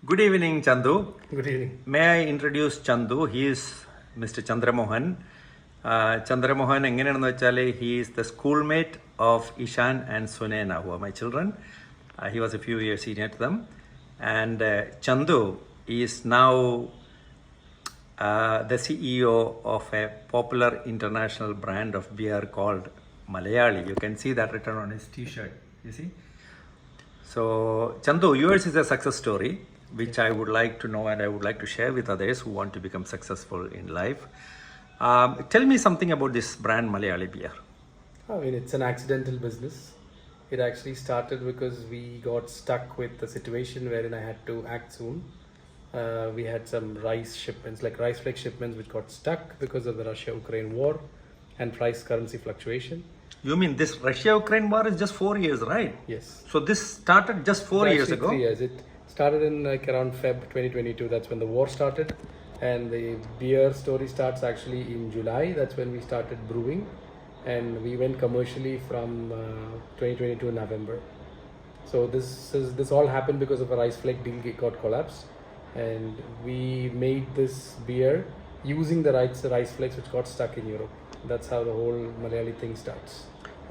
Good evening, Chandu. Good evening. May I introduce Chandu? He is Mr. Chandramohan. Chandramohan, എങ്ങനെയാണെന്ന് വെച്ചാൽ he is the schoolmate of Ishan and Sunena, who are my children. He was a few years senior to them. And Chandu is now the CEO of a popular international brand of beer called Malayalee. You can see that written on his t-shirt, you see. So, Chandu, yours is a success story, which I would like to know and I would like to share with others who want to become successful in life. Tell me something about this brand Malayalee beer. I mean, it's an accidental business. It actually started because we got stuck with the situation wherein I had to act soon. We had some rice shipments, like rice flake shipments, which got stuck because of the Russia-Ukraine war and price currency fluctuation. You mean this Russia-Ukraine war is just 4 years, right? Yes. So this started just 4 years ago? 3 years. It started in like around Feb 2022. That's when the war started. And the beer story starts actually in July. That's when we started brewing. And we went commercially from 2022 November. So this all happened because of a rice flake deal got collapsed. And we made this beer using the rice flakes which got stuck in Europe. That's how the whole Malayali thing starts.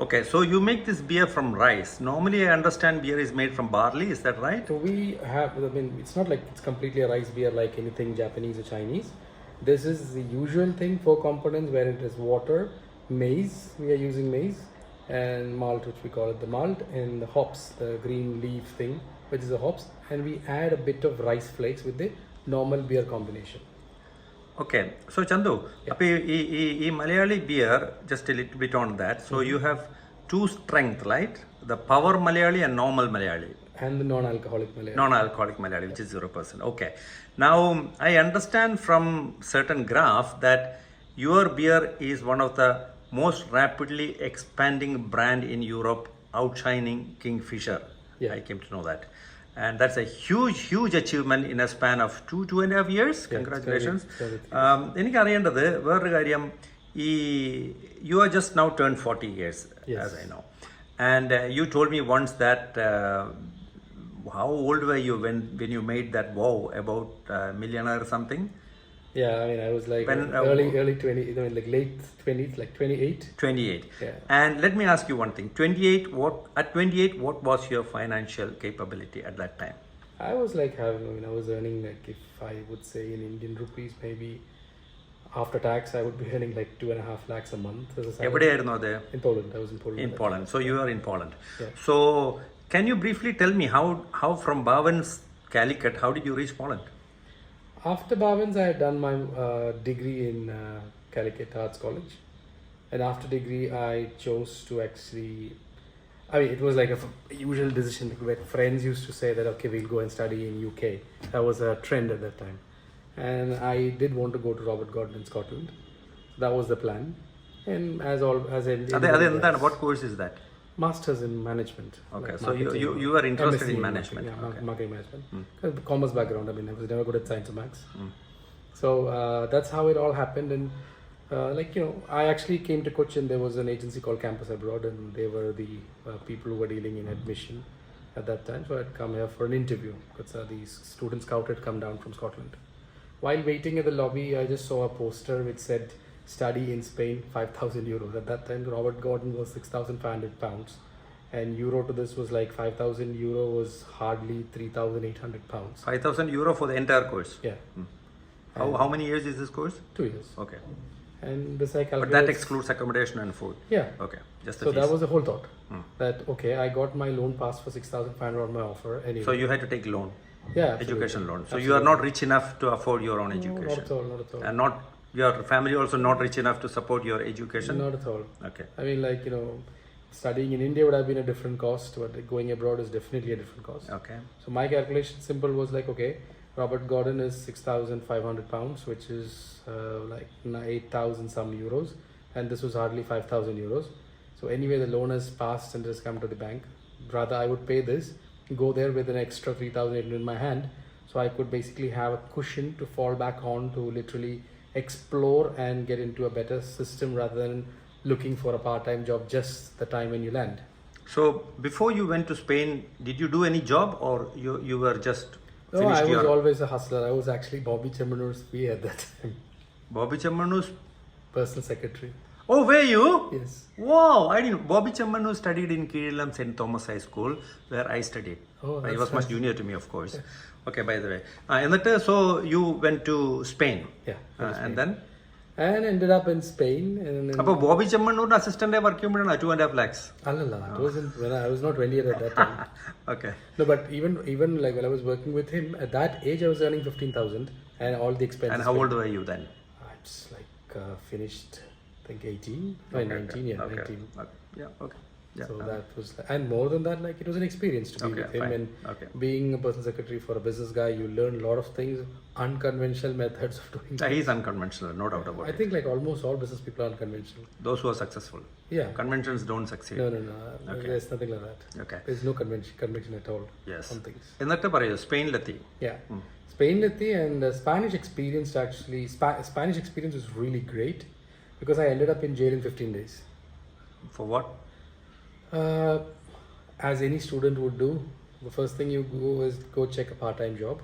Okay, so you make this beer from rice. Normally I understand beer is made from barley, is that right? So we have, I mean, it's not like it's completely a rice beer like anything Japanese or Chinese. This is the usual thing, 4 components where it is water, maize, we are using maize, and malt, which we call it the malt, and the hops, the green leaf thing, which is the hops, and we add a bit of rice flakes with the normal beer combination. Okay, so Chandu, ഈ Malayali beer, just a little bit on that. So you have 2 strength, right? The power Malayali and normal Malayali. And the non-alcoholic Malayali. Non-alcoholic Malayali, which is 0%. Okay. Now, I understand from certain graph that your beer is one of the most rapidly expanding brand in Europe, outshining Kingfisher. Yeah. I came to know that. And that's a huge achievement in a span of 2.5 years. Congratulations. എനിക്ക് അറിയേണ്ടത് വേറൊരു കാര്യം you are just now turned 40 years, Yes. as I know. And you told me once that how old were you when you made that vow about millionaire or something? Yeah, I mean, I was like When, early 20, I mean, like late 20s, like 28. 28. Yeah. And let me ask you one thing. 28, what was your financial capability at that time? I was like I was earning like, if I would say in Indian rupees, maybe after tax, I would be earning like 2.5 lakhs a month. As a salary. എവിടെയായിരുന്നു അത്? In Poland, I was in Poland. In Poland. So you are in Poland. Yeah. So can you briefly tell me how from Bhavan's Calicut, how did you reach Poland? After Bhavans, I had done my degree in Calicut Arts College. And after degree, I chose to actually, I mean, it was like a usual decision where friends used to say that, okay, we'll go and study in UK. That was a trend at that time. And I did want to go to Robert Gordon in Scotland. That was the plan. And What course is that? Masters in management. Okay, like so you are interested MSc in management. Marketing, Okay. marketing management. Commerce background. I mean, I was never good at science or maths. So that's how it all happened. And I actually came to Cochin. There was an agency called Campus Abroad, and they were the people who were dealing in admission at that time. So I'd come here for an interview because these student scout had come down from Scotland. While waiting at the lobby, I just saw a poster which said, study in Spain, 5,000 euros. At that time, Robert Gordon was 6,500 pounds. And euro to this was like 5,000 euro was hardly 3,800 pounds. 5,000 euro for the entire course? Yeah. How many years is this course? 2 years. Okay. And this I calculated. But that excludes accommodation and food? Yeah. Okay. Just the So fees. that was the whole thought. That, okay, I got my loan passed for 6,500 on my offer anyway. So you had to take loan? Yeah, absolutely. Education loan. So Absolutely. you are not rich enough to afford your own education? Not at all, not at all. And not your family also not rich enough to support your education? Not at all. Okay. I mean, studying in India would have been a different cost, but going abroad is definitely a different cost. Okay. So my calculation simple was like, okay, Robert Gordon is 6,500 pounds, which is like 8,000 some euros, and this was hardly 5,000 euros. So anyway, the loan has passed and has come to the bank. Rather, I would pay this, go there with an extra 3,800 in my hand, so I could basically have a cushion to fall back on to literally explore and get into a better system rather than looking for a part-time job just the time when you land. So before you went to Spain, did you do any job or you were just No, finished I was your always a hustler. I was actually Bobby Chemmanu's PA at that time. Bobby Chemmanu's? Personal secretary. Oh, were you? Yes. Wow, I didn't. Bobby Chemmanu studied in Kirilam St. Thomas High School, where I studied. Oh, He that's was much nice. junior to me, of course. Okay, by the way. And that, so you went to Spain. Yeah. And then? And ended up in Spain. And then, അപ്പോൾ Bobby ചെമ്മണ്ണൂരിന്റെ assistant work ചെയ്യുമ്പോഴാണ് 2.5 lakhs. Allala, it wasn't when I was not 20 at that time. Okay. No, but even like when I was working with him, at that age I was earning 15,000 and all the expenses. And how old were you then? It's like finished, I think 18, no, 19, yeah, Okay. 19. Yeah, okay. Yeah. So that was, and more than that, like it was an experience to be Okay, with him fine. and Okay. being a personal secretary for a business guy. You learn a lot of things, unconventional methods of doing. He's unconventional, no doubt about I it. think like almost all business people are unconventional. Those who are successful. Yeah. Conventions don't succeed. No. Okay. There's nothing like that. Okay. There's no convention at all. Yes. On things. എന്നിട്ട് പറയൂ സ്പെയിനിലെത്തി. Yeah. Spain Lati and Spanish experience actually, Spanish experience was really great because I ended up in jail in 15 days. For what? As any student would do, the first thing you go is go check a part-time job.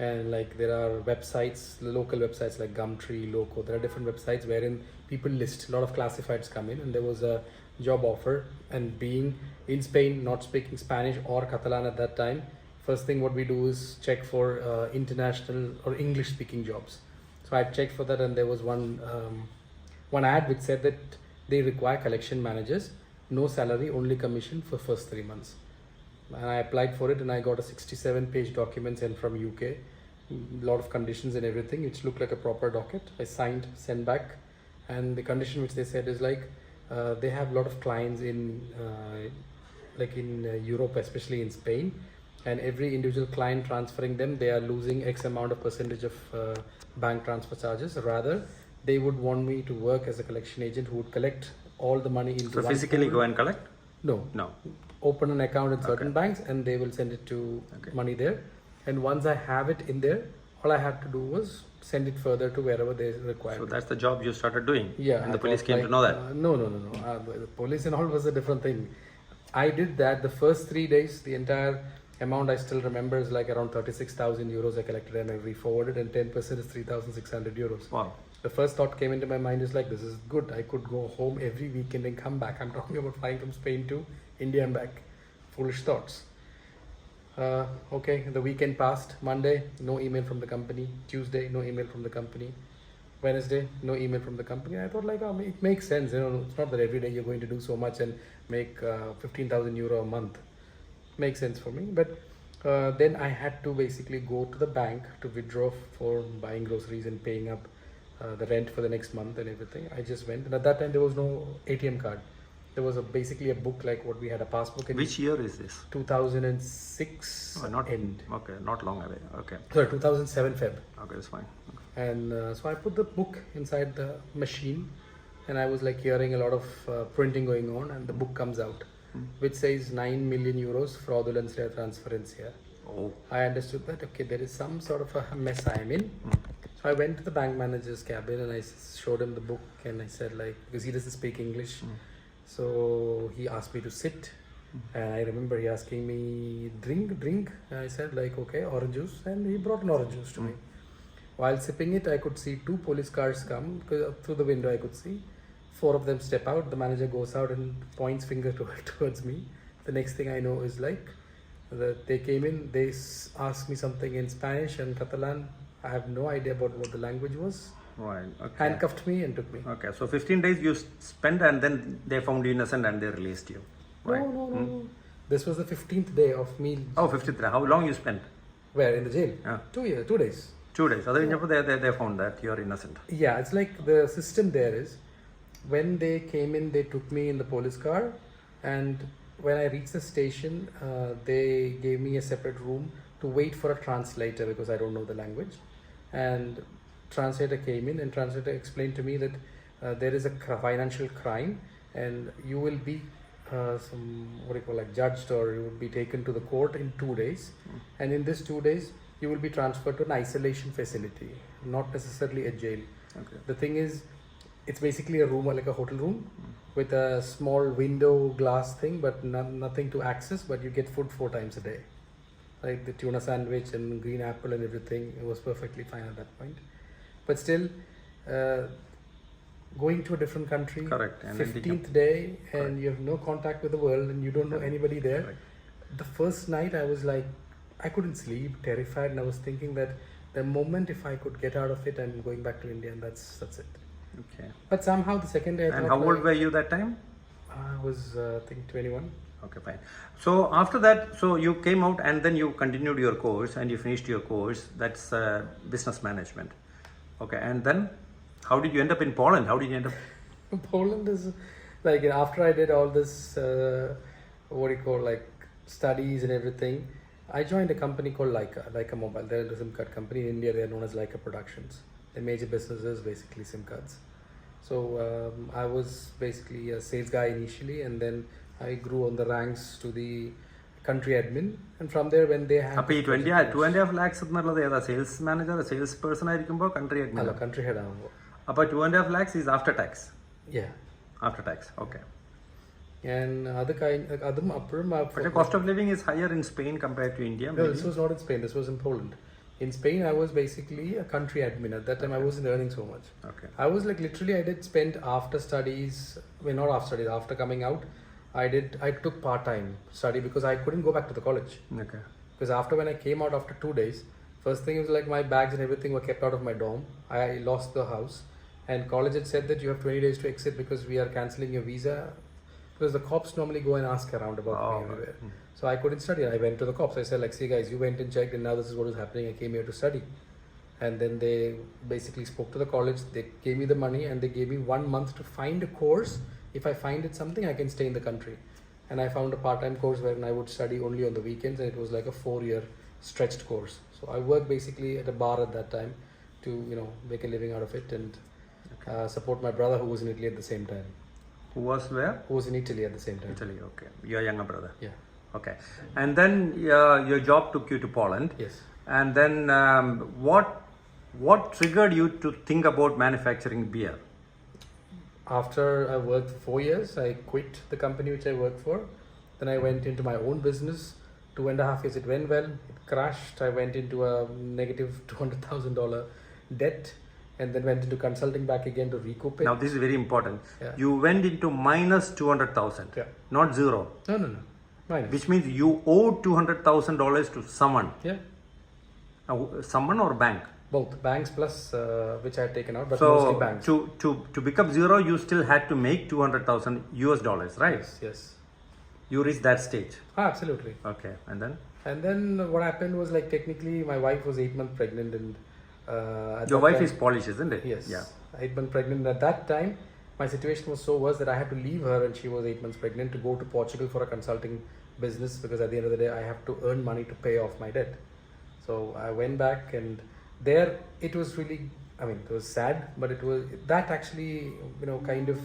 And like there are websites, local websites like Gumtree, Loco, there are different websites wherein people list, a lot of classifieds come in and there was a job offer. And being in Spain, not speaking Spanish or Catalan at that time, first thing what we do is check for international or English speaking jobs. So I checked for that and there was one ad which said that they require collection managers, no salary, only commission for first 3 months. And I applied for it and I got a 67-page document sent from UK, lot of conditions and everything, which looked like a proper docket. I signed, sent back, and the condition which they said is like they have a lot of clients in Europe, especially in Spain, and every individual client transferring them, they are losing X amount of percentage of bank transfer charges. Rather, they would want me to work as a collection agent who would collect all the money into So one physically pool. go and collect? No. No. Open an account in certain banks and they will send it to money there. And once I have it in there, all I had to do was send it further to wherever they require. So that's the job you started doing? Yeah. And I the police thought came like, to know that? No. The police and all was a different thing. I did that the first 3 days. The entire amount I still remember is like around 36,000 euros I collected and I re-forwarded, and 10% is 3,600 euros. Wow. The first thought came into my mind is like, this is good. I could go home every weekend and come back. I'm talking about flying from Spain to India and back. Foolish thoughts. Okay, the weekend passed. Monday, no email from the company. Tuesday, no email from the company. Wednesday, no email from the company. I thought like, it makes sense. You know, it's not that every day you're going to do so much and make 15,000 euro a month. Makes sense for me. But then I had to basically go to the bank to withdraw for buying groceries and paying up the rent for the next month and everything. I just went, and at that time there was no ATM card. There was basically a book like what we had, a passbook. Which year is this? 2006 not end. Okay, not long away. Okay. Sorry, 2007 Feb. Okay, that's fine. Okay. And so I put the book inside the machine, and I was like hearing a lot of printing going on, and the book comes out, which says 9 million euros fraudulent transference here. Oh. I understood that, okay, there is some sort of a mess I am in. So I went to the bank manager's cabin and I showed him the book and I said like, because he doesn't speak English, so he asked me to sit. And I remember he asking me, drink. And I said like, okay, orange juice. And he brought an orange juice to me. While sipping it, I could see 2 police cars come, because through the window I could see 4 of them step out. The manager goes out and points finger towards me. The next thing I know is like, that they came in, they asked me something in Spanish and Catalan. I have no idea about what the language was. Right. Okay. Handcuffed me and took me. Okay, so 15 days you spent and then they found you innocent and they released you. Right. No. This was the 15th day of me. Oh, 53. How long you spent? Where? In the jail? Yeah. 2 days. 2 days. Other than they found that you are innocent. Yeah, it's like the system there is, when they came in, they took me in the police car, and when I reached the station, they gave me a separate room to wait for a translator because I don't know the language. And translator came in and translator explained to me that there is a financial crime and you will be judged, or you will be taken to the court in 2 days. And in this 2 days, you will be transferred to an isolation facility, not necessarily a jail. Okay. The thing is, it's basically a room like a hotel room with a small window glass thing, but nothing to access, but you get food 4 times a day. like the tuna sandwich and green apple and everything. It was perfectly fine at that point. But still, going to a different country, Correct. And 15th day, and you have no contact with the world and you don't know anybody there. Correct. The first night I was like, I couldn't sleep, terrified, and I was thinking that the moment if I could get out of it, I'm going back to India, and that's it. Okay. But somehow the second day, I And thought, how old like, were you that time? I was I think 21. Okay, fine. So after that, so you came out and then you continued your course and you finished your course. That's business management. Okay, and then how did you end up in Poland? How did you end up? Poland is like, after I did all this what do you call, like, studies and everything, I joined a company called Leica Mobile. They're a SIM card company in India. They're known as Leica Productions. Their major business is basically SIM cards. So I was basically a sales guy initially, and then I grew on the ranks to the country admin, and from there when they had അപ്പോൾ ഈ 2.5 lakhs എന്നുള്ളത് ഏതാ sales manager sales person ആയിരിക്കുമ്പോൾ country admin country head ആവുമ്പോൾ അപ്പോൾ 2.5 lakhs is after tax. Yeah. After tax, okay. And അത് അതും അപ്പോഴും But the cost of living is higher in Spain compared to India. No, this was not in Spain. This was in Poland. In Spain, I was basically a country admin. At that time, I wasn't earning so much. Okay. I was like, literally, I did spend after studies, well, not after studies, after coming out, I took part-time study because I couldn't go back to the college. Okay. Because after when I came out after 2 days, first thing was like my bags and everything were kept out of my dorm. I lost the house, and college had said that you have 20 days to exit because we are cancelling your visa. Because the cops normally go and ask around about me everywhere. So I couldn't study. I went to the cops. I said, like, see guys, you went and checked and now this is what is happening. I came here to study. And then they basically spoke to the college. They gave me the money and they gave me 1 month to find a course. If I find it something, I can stay in the country. And I found a part-time course wherein I would study only on the weekends, and it was like a 4-year stretched course. So I worked basically at a bar at that time to, make a living out of it and support my brother who was in Italy at the same time. Who was where? Who was in Italy at the same time. Italy, okay. Your younger brother. Yeah. Okay. And then your job took you to Poland. Yes. And then what triggered you to think about manufacturing beer? After I worked for 4 years, I quit the company which I worked for. Then I went into my own business. 2.5 years it went well. It crashed. I went into a negative $200,000 debt, and then went into consulting back again to recoup it. Now this is very important. Yeah. You went into minus 200,000, Yeah. not zero. No. Minus. Which means you owed $200,000 to someone. Yeah. Now, someone or bank? Both banks plus which I had taken out, but So mostly banks. to become zero, you still had to make $200,000 US dollars, right? Yes. You reached that stage. Absolutely. Okay, and then And then what happened was, like, technically my wife was 8 months pregnant, and at your that wife time- is Polish, isn't it? Yes. Yeah. 8 months pregnant. At that time, my situation was so worse that I had to leave her, and she was 8 months pregnant, to go to Portugal for a consulting business, because at the end of the day, I have to earn money to pay off my debt. So I went back, and there it was really, it was sad, but it was that actually, kind of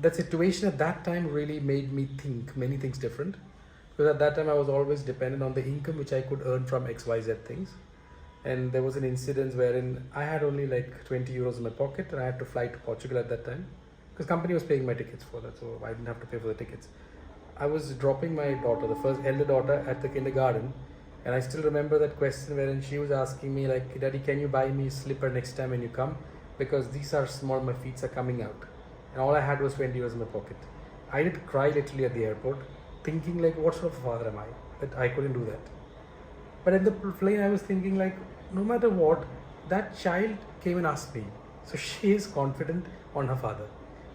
that situation at that time really made me think many things different. Because at that time I was always dependent on the income which I could earn from XYZ things. And there was an incident wherein I had only like 20 euros in my pocket, and I had to fly to Portugal at that time because company was paying my tickets for that, so I didn't have to pay for the tickets. I was dropping my daughter, the first elder daughter, at the kindergarten, and I still remember that question wherein she was asking me like, Daddy, can you buy me a slipper next time when you come, because these are small, my feet are coming out. And all I had was 20 euros in my pocket. I did cry literally at the airport, thinking like, what sort of father am I that I couldn't do that. But at the plane, I was thinking like, no matter what, that child came and asked me. So she is confident on her father.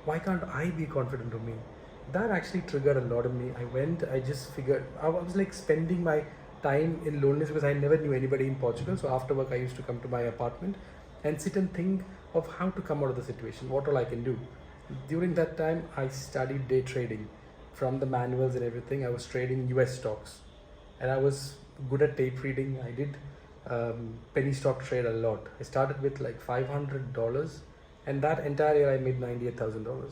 Why can't I be confident on me? That actually triggered a lot of me. I just figured, I was like spending my time in loneliness because I never knew anybody in Portugal. So after work, I used to come to my apartment and sit and think of how to come out of the situation, what all I can do. During that time, I studied day trading. From the manuals and everything, I was trading US stocks, and I was good at tape reading. I did penny stock trade a lot. I started with like $500, and that entire year I made $98,000.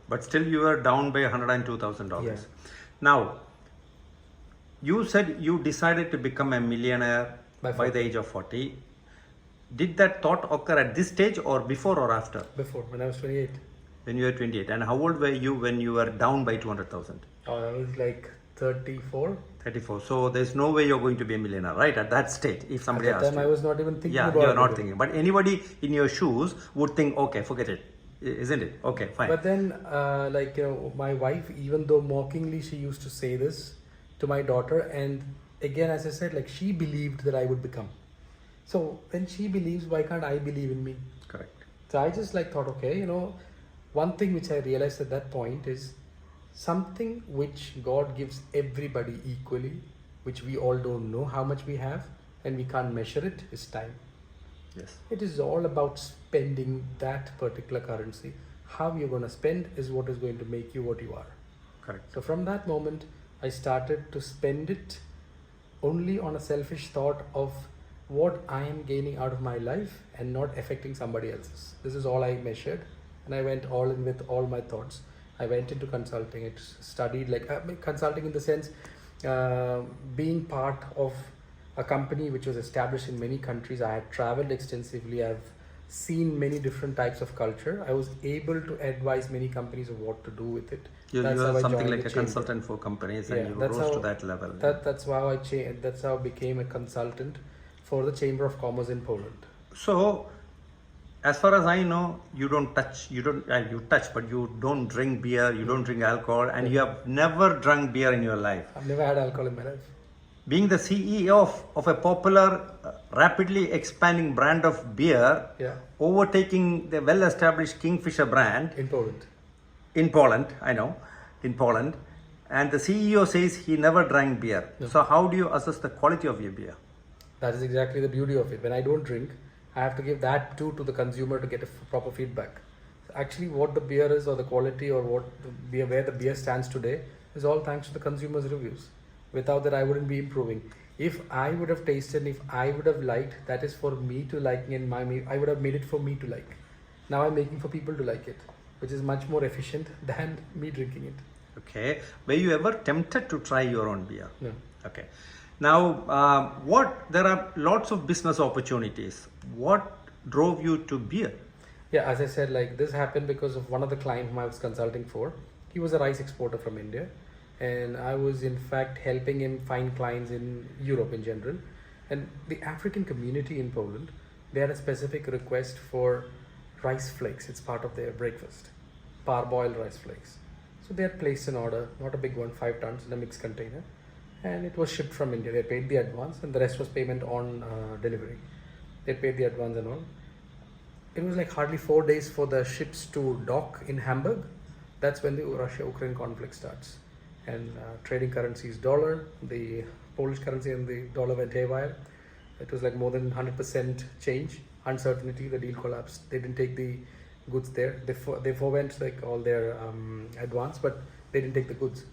But still you were down by $102,000. Yeah. Now, you said you decided to become a millionaire by the age of 40. Did that thought occur at this stage or before or after? Before, when I was 28. When you were 28. And how old were you when you were down by 200,000? I was like 34. 34. So there's no way you're going to be a millionaire, right? At that stage, if somebody At that asked time, you. I was not even thinking Yeah, about you're it. not thinking. But anybody in your shoes would think, okay, forget it. Isn't it? Okay, fine. But then, my wife, even though mockingly she used to say this to my daughter, and again, as I said, like she believed that I would become. So when she believes, why can't I believe in me? Correct. So I just thought, okay, one thing which I realized at that point is something which God gives everybody equally, which we all don't know how much we have and we can't measure it, is time. Yes. It is all about spending that particular currency. How you're going to spend is what is going to make you what you are. Correct. So from that moment, I started to spend it only on a selfish thought of what I am gaining out of my life and not affecting somebody else's. This is all I measured, and I went all in with all my thoughts. I went into consulting. I studied consulting in the sense being part of a company which was established in many countries. I had traveled extensively. I've seen many different types of culture. I was able to advise many companies of what to do with it. You That's are how I something joined like the a chamber. consultant for companies, Yeah, and you that's rose how- to that level. That's how I changed. That's how I became a consultant for the Chamber of Commerce in Poland. So, as far as I know, you touch, but you don't drink beer, you don't drink alcohol, and you have never drunk beer in your life. I've never had alcohol in my life. Being the CEO of a popular, rapidly expanding brand of beer, Yeah, overtaking the well-established Kingfisher brand in Poland. in Poland, I know, in Poland, and the CEO says he never drank beer. No. So how do you assess the quality of your beer? That is exactly the beauty of it. When I don't drink, I have to give that to the consumer to get a proper feedback. Actually, what the beer is, or the quality, or where the beer stands today, is all thanks to the consumer's reviews. Without that, I wouldn't be improving. If I would have tasted, if I would have liked, that is for me to like, and I would have made it for me to like. Now I'm making for people to like it, which is much more efficient than me drinking it. Okay. Were you ever tempted to try your own beer? No. Okay. Now, there are lots of business opportunities. What drove you to beer? Yeah, as I said, this happened because of one of the clients whom I was consulting for. He was a rice exporter from India, and I was in fact helping him find clients in Europe in general. And the African community in Poland, they had a specific request for rice flakes. It's part of their breakfast, parboiled rice flakes. So they had placed an order, not a big one, 5 tons in a mixed container, and it was shipped from India. They paid the advance, and the rest was payment on delivery. They paid the advance and all. It was hardly 4 days for the ships to dock in Hamburg. That's when the Russia-Ukraine conflict starts. And trading currency is dollar. The Polish currency and the dollar went haywire. It was more than 100% change, uncertainty. The deal collapsed. They didn't take the goods there. They forwent all their advance, but they didn't take the goods.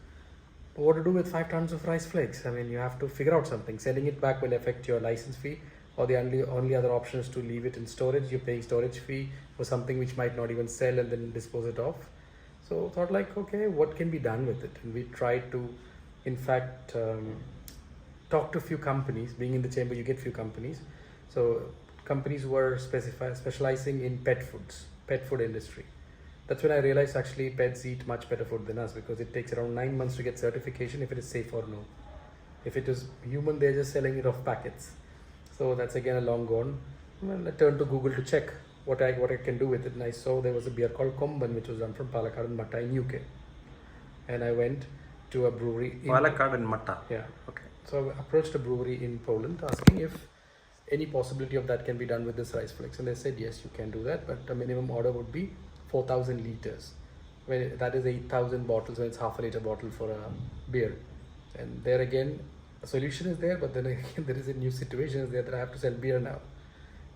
What to do with 5 tons of rice flakes? I mean, you have to figure out something. Sending it back will affect your license fee, or the only other option is to leave it in storage. You're paying storage fee for something which might not even sell, and then dispose it off. So thought okay, what can be done with it? And we tried to, in fact, talk to a few companies. Being in the chamber, you get few companies. So companies were specializing in pet food industry. That's when I realized actually pets eat much better food than us, because it takes around 9 months to get certification if it is safe or no. If it is human, they're just selling it off packets. So that's again a long gone. Well, I turned to Google to check what I can do with it, and I saw there was a beer called Komban, which was done from Palakkad and Matta in UK. And I went to a brewery in Palakkad and Matta. Yeah. Okay. So I approached a brewery in Poland asking if any possibility of that can be done with this rice flakes, and they said yes, you can do that, but the minimum order would be 4,000 liters. That is 8,000 bottles, when it's half a liter bottle for a beer. And there again, a solution is there, but then again there is a new situation is there that I have to sell beer now.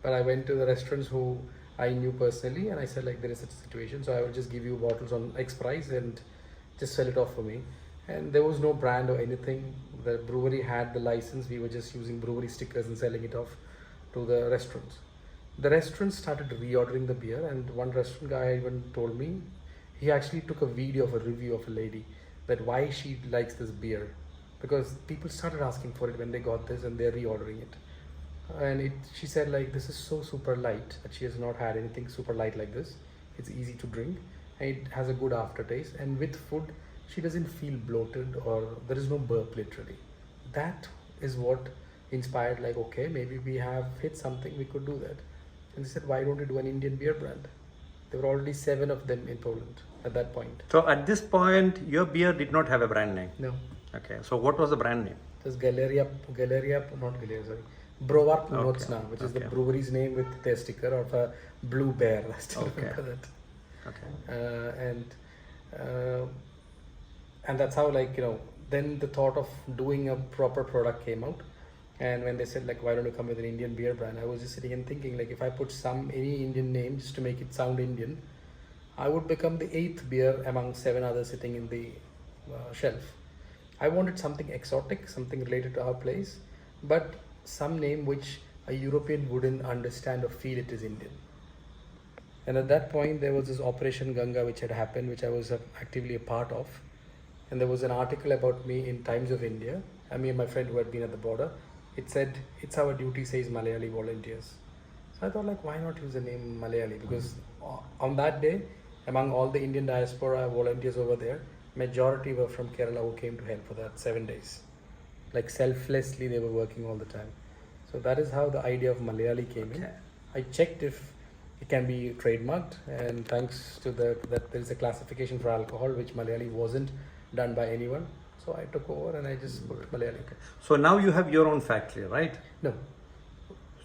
But I went to the restaurants who I knew personally, and I said there is such a situation, so I will just give you bottles on X price and just sell it off for me. And there was no brand or anything. The brewery had the license. We were just using brewery stickers and selling it off to the restaurants. The restaurants started reordering the beer, and one restaurant guy even told me, he actually took a video of a review of a lady, that why she likes this beer, because people started asking for it when they got this, and they're reordering it. And she said this is so super light that she has not had anything super light like this. It's easy to drink, and it has a good aftertaste, and with food she doesn't feel bloated or there is no burp literally. That is what inspired, like, okay, maybe we have hit something, we could do that. And they said, why don't you do an Indian beer brand? There were already 7 of them in Poland at that point. So at this point, your beer did not have a brand name. No. Okay. So what was the brand name? It was Brovar Północna, which is the brewery's name with their sticker of a blue bear. I still remember that. Okay. And that's how, like, then the thought of doing a proper product came out. And when they said, like, why don't you come with an Indian beer brand, I was just sitting and thinking, like, if I put any Indian name just to make it sound Indian, I would become the 8th beer among 7 others sitting in the shelf. I wanted something exotic, something related to our place, but some name which a European wouldn't understand or feel it is Indian. And at that point, there was this Operation Ganga which had happened, which I was actively a part of. And there was an article about me in Times of India. Me and my friend who had been at the border, it said, it's our duty, says Malayali volunteers. So I thought, like, why not use the name Malayali? Because on that day, among all the Indian diaspora volunteers over there, majority were from Kerala who came to help for that 7 days. Like, selflessly, they were working all the time. So that is how the idea of Malayali came in. I checked if it can be trademarked, and thanks to that there is a classification for alcohol, which Malayali wasn't done by anyone. So I took over and I just put Malayali. So now you have your own factory, right? No.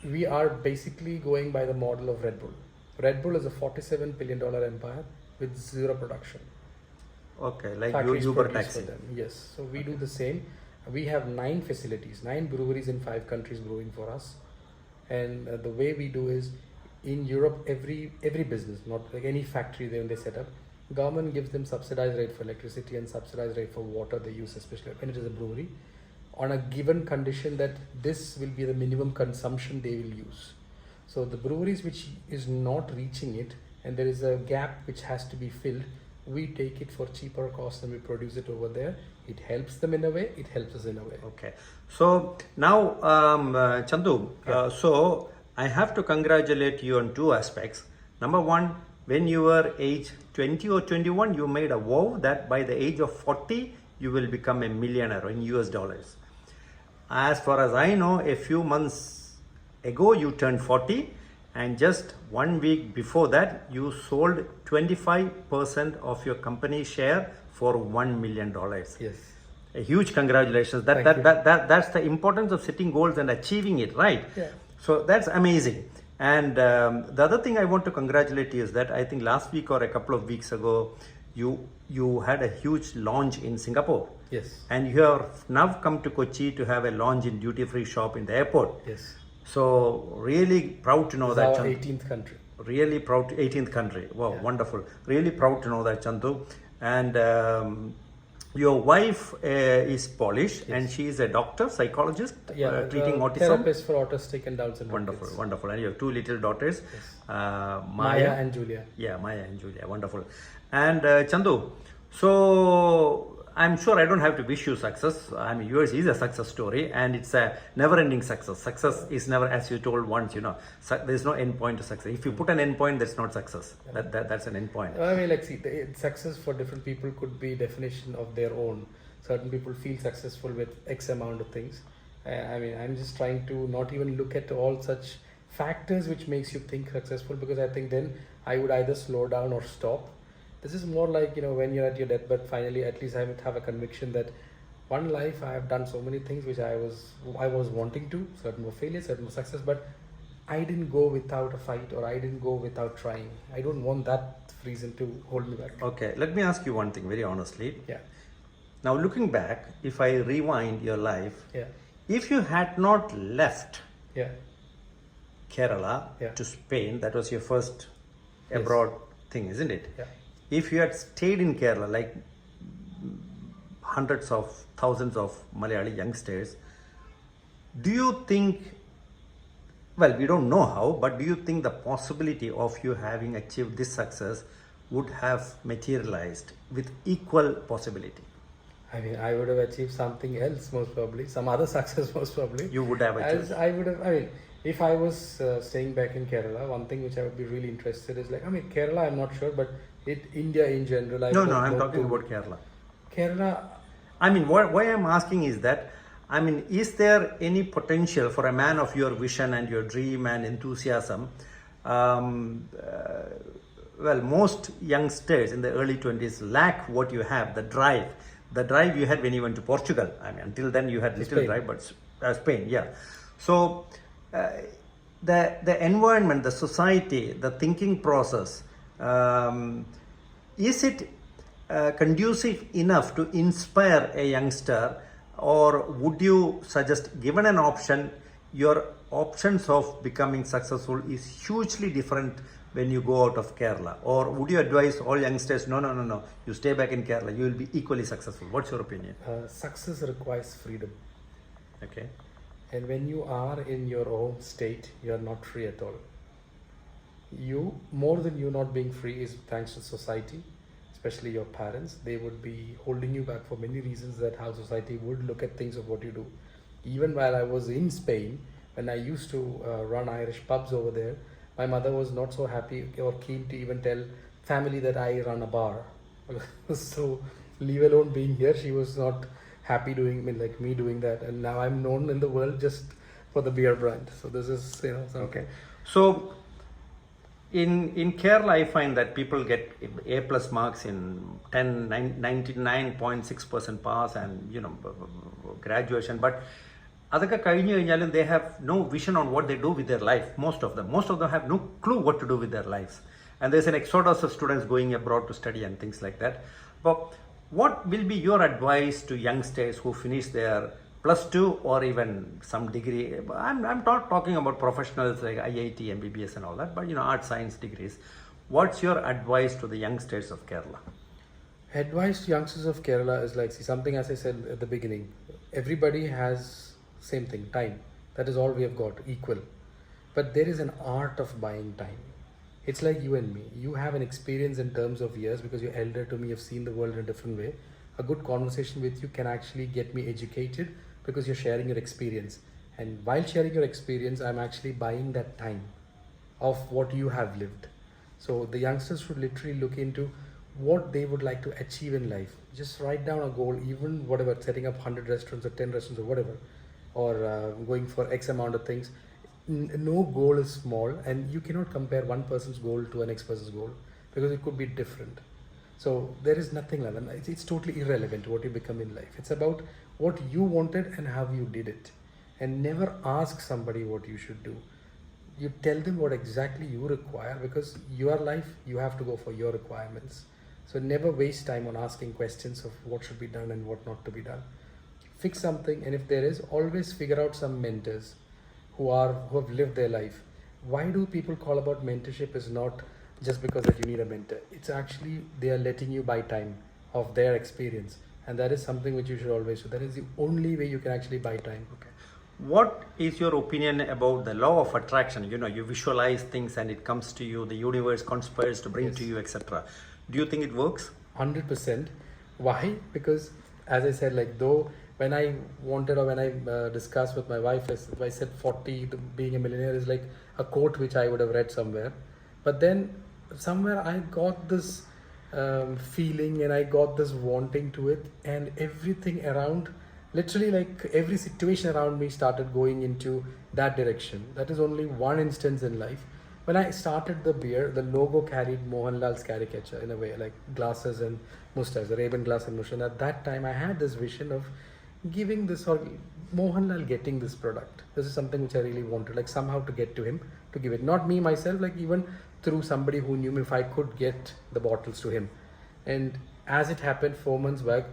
We are basically going by the model of Red Bull. Red Bull is a $47 billion empire with 0 production. Okay, like Factories Uber produce taxi. for them. Yes. So we do the same. We have 9 facilities, 9 breweries in 5 countries brewing for us. And the way we do is, in Europe, every business, not like any factory when they set up, government gives them subsidized rate for electricity and subsidized rate for water they use, especially when it is a brewery, on a given condition that this will be the minimum consumption they will use. So the breweries which is not reaching it and there is a gap which has to be filled, we take it for cheaper cost and we produce it over there. It helps them in a way, it helps us in a way. Okay. So now, Chandu, so I have to congratulate you on 2 aspects. Number 1, when you were age 20 or 21, you made a vow that by the age of 40, you will become a millionaire in US dollars. As far as I know, a few months ago, you turned 40, and just 1 week before that, you sold 25% of your company share for $1 million. Yes. A huge congratulations. That's the importance of setting goals and achieving it, right? Yeah. So that's amazing. And the other thing I want to congratulate you is that I think last week or a couple of weeks ago, you had a huge launch in Singapore. Yes. And you have now come to Kochi to have a launch in duty-free shop in the airport. Yes. So really proud to know that. Our 18th country. Really proud, 18th country. Wow, wonderful. Really proud to know that, Chandu. And your wife is Polish, and she is a doctor, psychologist, treating autism. Therapist for autistic and Down syndrome. Wonderful, kids. wonderful. And you have 2 little daughters, Maya and Julia. Yeah, Maya and Julia. Wonderful. And Chandu, so I'm sure I don't have to wish you success. I mean, yours is a success story, and it's a never-ending success. Success is never, as you told once, there's no end point to success. If you put an end point, that's not success. That's an end point. I mean, like, see, success for different people could be definition of their own. Certain people feel successful with X amount of things. I mean, I'm just trying to not even look at all such factors which makes you think successful, because I think then I would either slow down or stop. This is more like, when you're at your deathbed, finally, at least I would have a conviction that one life I have done so many things which I was wanting to, certain were failures, certain were success, but I didn't go without a fight, or I didn't go without trying. I don't want that reason to hold me back. Okay, let me ask you one thing very honestly. Yeah. Now looking back, if I rewind your life, Yeah. if you had not left Yeah. Kerala to Spain, that was your first abroad thing, isn't it? Yeah. If you had stayed in Kerala, like hundreds of thousands of Malayali youngsters, do you think, well, we don't know how, but do you think the possibility of you having achieved this success would have materialized with equal possibility? I mean, I would have achieved something else, most probably, some other success, most probably. You would have achieved. If I was staying back in Kerala, one thing which I would be really interested is, like, Kerala, I'm not sure, but India in general. I'm talking about Kerala. Kerala, I mean, why I'm asking is that, I mean, is there any potential for a man of your vision and your dream and enthusiasm? Well, most youngsters in the early 20s lack what you have, the drive. The drive you had when you went to Portugal. I mean, until then you had little Spain. drive, but Spain, yeah. So, the environment, the society, the thinking process, is it conducive enough to inspire a youngster, or would you suggest, given an option, your options of becoming successful is hugely different when you go out of Kerala? Or would you advise all youngsters, no, you stay back in Kerala, you will be equally successful? What's your opinion? success requires freedom. Okay. And when you are in your own state, you are not free at all. You, more than you not being free, is thanks to society, especially your parents. They would be holding you back for many reasons, that how society would look at things of what you do. Even while I was in Spain, when I used to run Irish pubs over there, my mother was not so happy or keen to even tell family that I run a bar. So, leave alone being here, she was not happy doing me doing that. And now I'm known in the world just for the beer brand. So this is something. Okay. So in Kerala, I find that people get A plus marks in 99.6% pass and graduation, but അതൊക്കെ കഴിഞ്ഞു കഴിഞ്ഞാലും they have no vision on what they do with their life. Most of them have no clue what to do with their lives, and there's an exodus of students going abroad to study and things like that. But what will be your advice to youngsters who finish their +2 or even some degree? I'm not talking about professionals like IIT, MBBS and all that, but art science degrees. What's your advice to the youngsters of Kerala? Advice to youngsters of Kerala is like, see, something as I said at the beginning, everybody has same thing, time. That is all we have got, equal. But there is an art of buying time. It's like you and me. You have an experience in terms of years because you're elder to me, you've seen the world in a different way. A good conversation with you can actually get me educated because you're sharing your experience. And while sharing your experience, I'm actually buying that time of what you have lived. So the youngsters should literally look into what they would like to achieve in life. Just write down a goal, even whatever, setting up 100 restaurants or 10 restaurants or whatever, or going for X amount of things. No goal is small, and you cannot compare one person's goal to a next person's goal because it could be different. So there is nothing like that. It's totally irrelevant what you become in life. It's about what you wanted and how you did it. And never ask somebody what you should do. You tell them what exactly you require, because your life, you have to go for your requirements. So never waste time on asking questions of what should be done and what not to be done. Fix something, and if there is, always figure out some mentors who have lived their life. Why do people call about mentorship is not just because that you need a mentor. It's actually they are letting you buy time of their experience, and that is something which you should always do. That is the only way you can actually buy time. Okay. What is your opinion about the law of attraction? You visualize things and it comes to you, the universe conspires to bring to you, etc. Do you think it works? 100%. Why? Because as I said, like, though when I wanted, or when I discussed with my wife, I said 40, being a millionaire is like a quote which I would have read somewhere. But then somewhere I got this feeling, and I got this wanting to it, and everything around, literally like every situation around me started going into that direction. That is only one instance in life. When I started the beer, the logo carried Mohanlal's caricature in a way, like glasses and mustache, the Ray-Ban glass and mustache. And at that time, I had this vision of giving this, or Mohanlal getting this product. This is something which I really wanted, like somehow to get to him, to give it. Not me myself, like even through somebody who knew me, if I could get the bottles to him. And as it happened, 4 months back,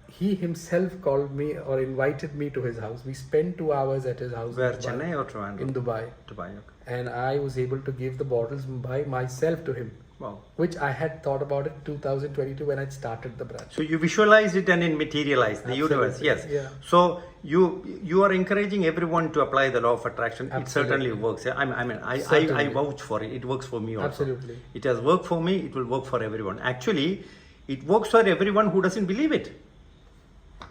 he himself called me or invited me to his house. We spent 2 hours at his house. Where, Chennai or Trivandrum? In Dubai. Dubai, okay. And I was able to give the bottles by myself to him. Wow. Which I had thought about it 2022 when I started the brand. So you visualized it and it materialized, the universe. Yes. Yeah. So you are encouraging everyone to apply the law of attraction. Absolutely. It certainly works. I vouch for it. It works for me also. Absolutely. It has worked for me. It will work for everyone. Actually, it works for everyone who doesn't believe it.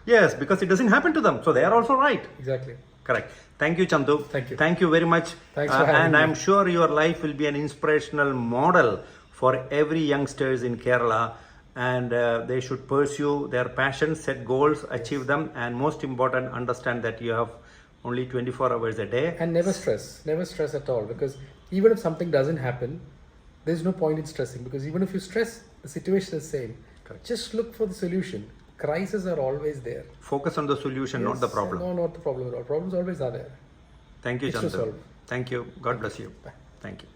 Yes, because it doesn't happen to them. So they are also right. Exactly. Correct. Thank you, Chandu. Thank you. Thank you very much. Thanks for having and me. I'm sure your life will be an inspirational model for every youngsters in Kerala. and they should pursue their passions, set goals, achieve them, and most important, understand that you have only 24 hours a day. And never stress at all, because even if something doesn't happen, there's no point in stressing, because even if you stress, the situation is same. Correct. Just look for the solution. Crises are always there. Focus on the solution, not the problem. No, not the problem at all. Problems always are there. Thank you, It's to Chandu. solve. Thank you. God bless you. Bye. Thank you.